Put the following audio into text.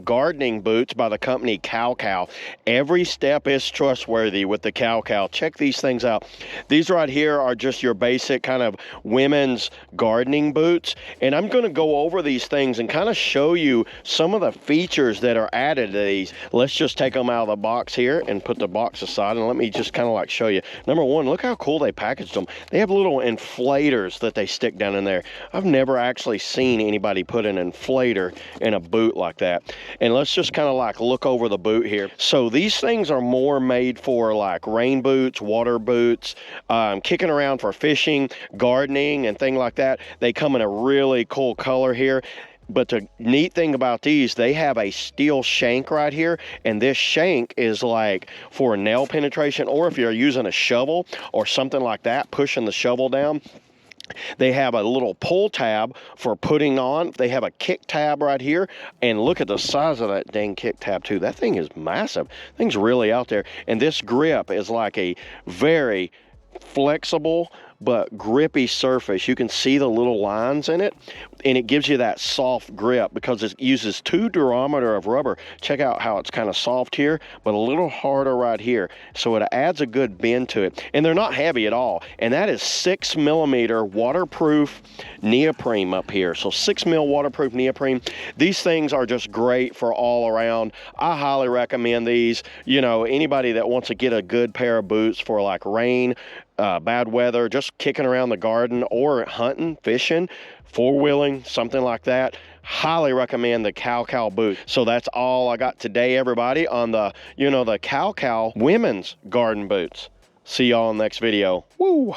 gardening boots by the company Kalkal. Every step is trustworthy with the Kalkal. Check these things out. These right here are just your basic kind of women's gardening boots, and I'm going to go over these things and kind of show you some of the features that are added to these. Let's just take them out of the box here and put the box aside, and let me just kind of like show you. Number one, look how cool they packaged them. They have little inflators that they stick down in there. I've never actually seen anybody put an inflator in a boot like that. And let's just kind of like look over the boot here. So these things are more made for like rain boots, water boots, kicking around for fishing, gardening, and things like that. They come in a really cool color here. But the neat thing about these, they have a steel shank right here, and this shank is like for nail penetration, or if you're using a shovel or something like that, pushing the shovel down. They have a little pull tab for putting on. They have a kick tab right here, and look at the size of that dang kick tab too. That thing is massive. That thing's really out there. And this grip is like a very flexible but grippy surface. You can see the little lines in it, and it gives you that soft grip because it uses 2 durometer of rubber. Check out how it's kind of soft here, but a little harder right here. So it adds a good bend to it, and they're not heavy at all. And that is 6mm waterproof neoprene up here. So 6mm waterproof neoprene. These things are just great for all around. I highly recommend these. You know, anybody that wants to get a good pair of boots for like rain, bad weather, just kicking around the garden or hunting, fishing, four-wheeling, something like that, highly recommend the Kalkal boot. So that's all I got today, everybody, on the, the Kalkal women's garden boots. See y'all in the next video. Woo!